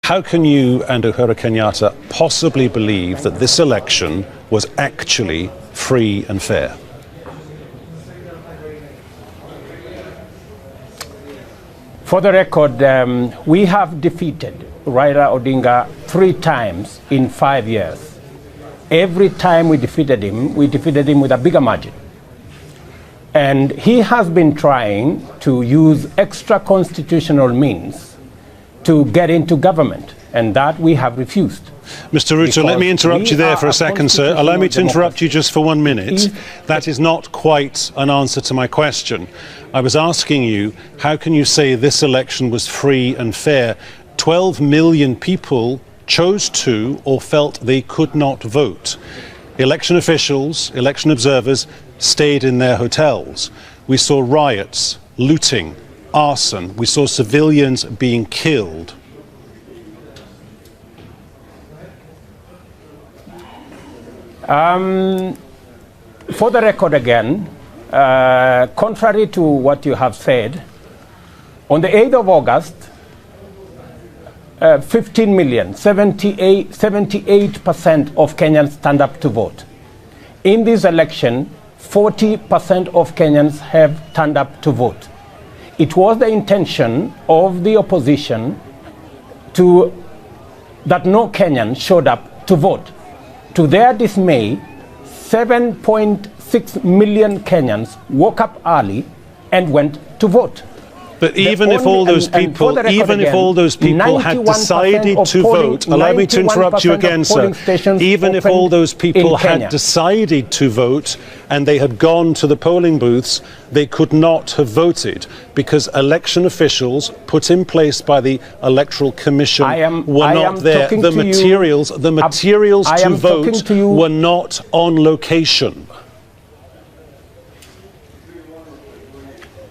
How can you and Uhuru Kenyatta possibly believe that this election was actually free and fair? For the record, we have defeated Raila Odinga 3 times in 5 years. Every time we defeated him with a bigger margin. And he has been trying to use extra constitutional means to get into government, and that we have refused. Mr. Ruto, let me interrupt you there for a second, sir. Allow me to interrupt you just for 1 minute. That is not quite an answer to my question. I was asking you, how can you say this election was free and fair? 12 million people chose to or felt they could not vote. Election officials, election observers stayed in their hotels. We saw riots, looting, arson. We saw civilians being killed. For the record again, contrary to what you have said, on the 8th of August, 15 million, 78% of Kenyans stand up to vote. In this election, 40% of Kenyans have turned up to vote. It was the intention of the opposition that no Kenyan showed up to vote. To their dismay, 7.6 million Kenyans woke up early and went to vote. But even if all those people had decided to vote, allow me to interrupt you again, sir. Even if all those people had decided to vote and they had gone to the polling booths, they could not have voted because election officials put in place by the Electoral Commission were not there. The materials to vote were not on location.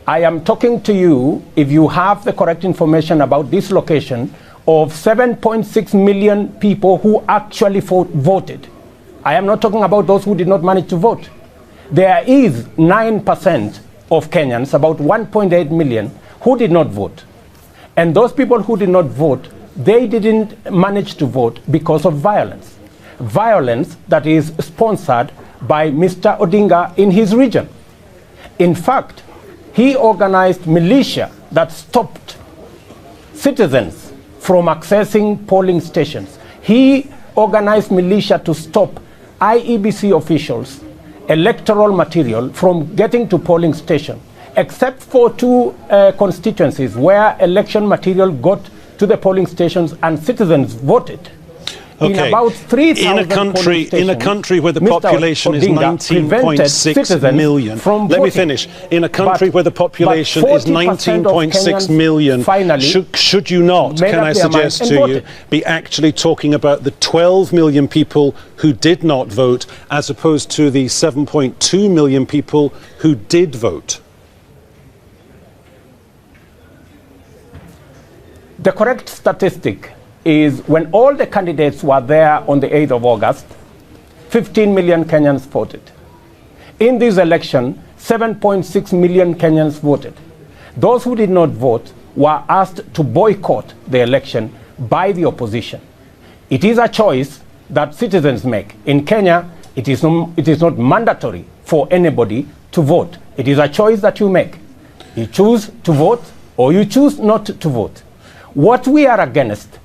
I am talking to you, if you have the correct information about this location, of 7.6 million people who actually voted. I am not talking about those who did not manage to vote. There is 9% of Kenyans, about 1.8 million, who did not vote. And those people who did not vote, they didn't manage to vote because of violence. Violence that is sponsored by Mr. Odinga in his region. In fact, he organized militia that stopped citizens from accessing polling stations. He organized militia to stop IEBC officials, electoral material from getting to polling stations, except for 2 constituencies where election material got to the polling stations and citizens voted. Okay. In about 3,000 in a country where the population is 19.6 million. Let me finish. In a country where the population is 19.6 million, should you not, can I suggest to you, be actually talking about the 12 million people who did not vote as opposed to the 7.2 million people who did vote? The correct statistic is when all the candidates were there on the 8th of August, 15 million Kenyans voted. In this election, 7.6 million Kenyans voted. Those who did not vote were asked to boycott the election by the opposition. It is a choice that citizens make. In Kenya, it is not mandatory for anybody to vote. It is a choice that you make. You choose to vote or you choose not to vote. What we are against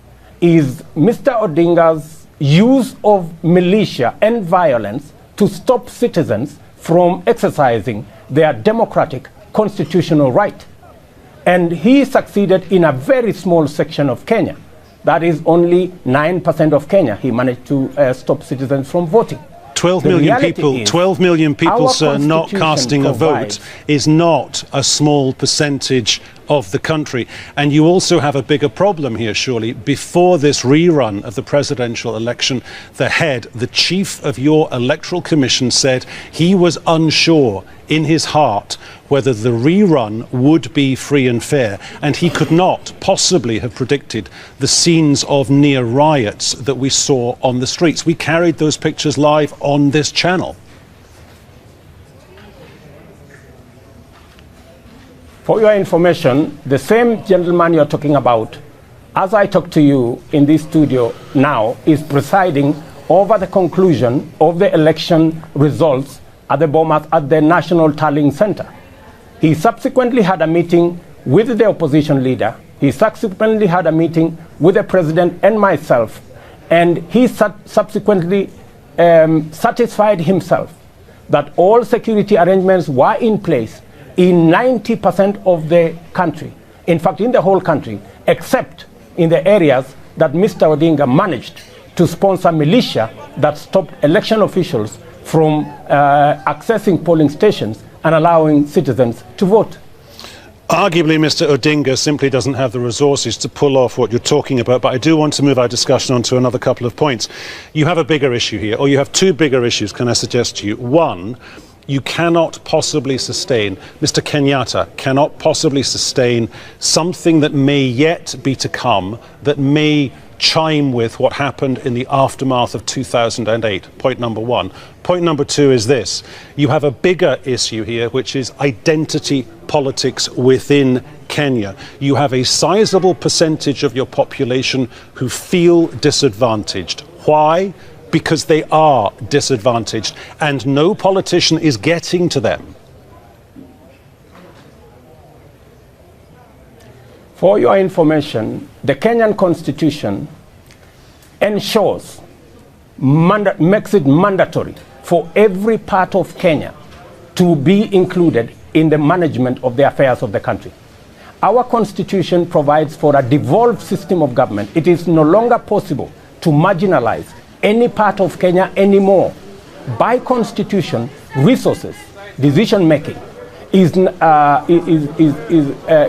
is Mr. Odinga's use of militia and violence to stop citizens from exercising their democratic constitutional right. And he succeeded in a very small section of Kenya. That is only 9% of Kenya. He managed to stop citizens from voting. 12 million people, sir, not casting a vote is not a small percentage of the country. And you also have a bigger problem here, surely. Before this rerun of the presidential election, the chief of your electoral commission said he was unsure in his heart whether the rerun would be free and fair, and he could not possibly have predicted the scenes of near riots that we saw on the streets. We carried those pictures live on this channel. For your information, the same gentleman you're talking about as I talk to you in this studio now, is presiding over the conclusion of the election results at the Bomas at the National Tallying Center. He subsequently had a meeting with the opposition leader. He subsequently had a meeting with the president and myself, and he subsequently satisfied himself that all security arrangements were in place in 90% of the country. In fact, in the whole country, except in the areas that Mr. Odinga managed to sponsor militia that stopped election officials from accessing polling stations and allowing citizens to vote. Arguably, Mr. Odinga simply doesn't have the resources to pull off what you're talking about, but I do want to move our discussion on to another couple of points. You have a bigger issue here, or you have two bigger issues, can I suggest to you? One, you cannot possibly sustain, Mr. Kenyatta cannot possibly sustain something that may yet be to come, that may chime with what happened in the aftermath of 2008. Point number one. Point number two is this. You have a bigger issue here, which is identity politics within Kenya. You have a sizable percentage of your population who feel disadvantaged. Why? Because they are disadvantaged, and no politician is getting to them. For your information, the Kenyan Constitution ensures, makes it mandatory for every part of Kenya to be included in the management of the affairs of the country. Our Constitution provides for a devolved system of government. It is no longer possible to marginalize any part of Kenya anymore. By Constitution, resources, decision making,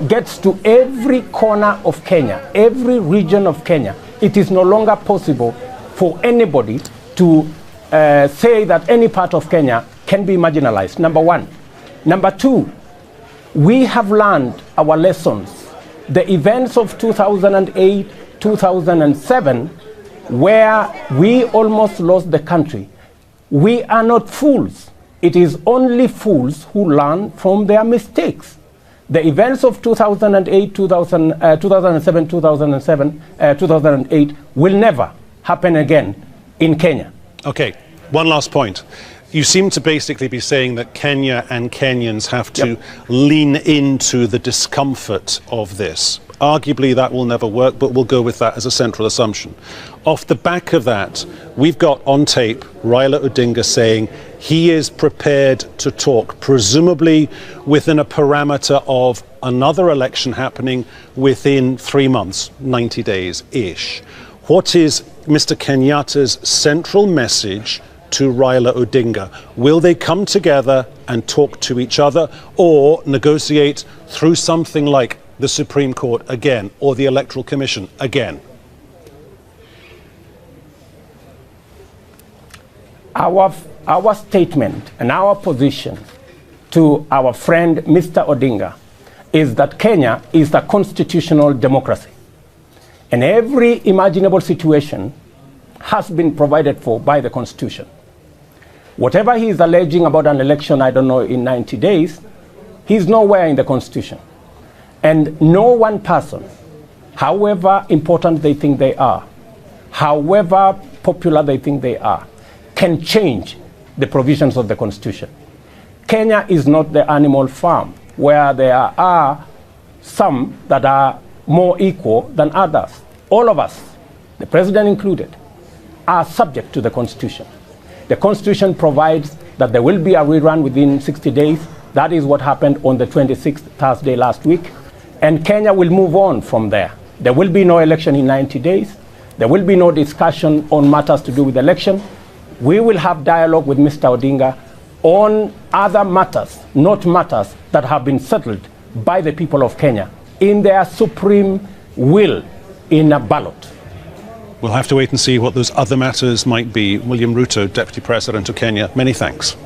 gets to every corner of Kenya, every region of Kenya. It is no longer possible for anybody to say that any part of Kenya can be marginalized, number one. Number two, we have learned our lessons. The events of 2008, 2007, where we almost lost the country. We are not fools. It is only fools who learn from their mistakes. The events of 2008, 2007, 2008 will never happen again in Kenya. Okay, one last point. You seem to basically be saying that Kenya and Kenyans have to lean into the discomfort of this. Arguably that will never work, but we'll go with that as a central assumption. Off the back of that, we've got on tape Raila Odinga saying he is prepared to talk, presumably within a parameter of another election happening within 3 months, 90 days-ish. What is Mr. Kenyatta's central message to Raila Odinga? Will they come together and talk to each other, or negotiate through something like the Supreme Court again, or the Electoral Commission again? Our statement and our position to our friend Mr. Odinga is that Kenya is a constitutional democracy, and every imaginable situation has been provided for by the Constitution. Whatever he is alleging about an election, I don't know, in 90 days, he's nowhere in the Constitution. And no one person, however important they think they are, however popular they think they are, can change the provisions of the Constitution. Kenya is not the animal farm where there are some that are more equal than others. All of us, the president included, are subject to the Constitution. The Constitution provides that there will be a rerun within 60 days. That is what happened on the 26th, Thursday last week. And Kenya will move on from there. There will be no election in 90 days. There will be no discussion on matters to do with election. We will have dialogue with Mr. Odinga on other matters, not matters that have been settled by the people of Kenya in their supreme will in a ballot. We'll have to wait and see what those other matters might be. William Ruto, Deputy President of Kenya, many thanks.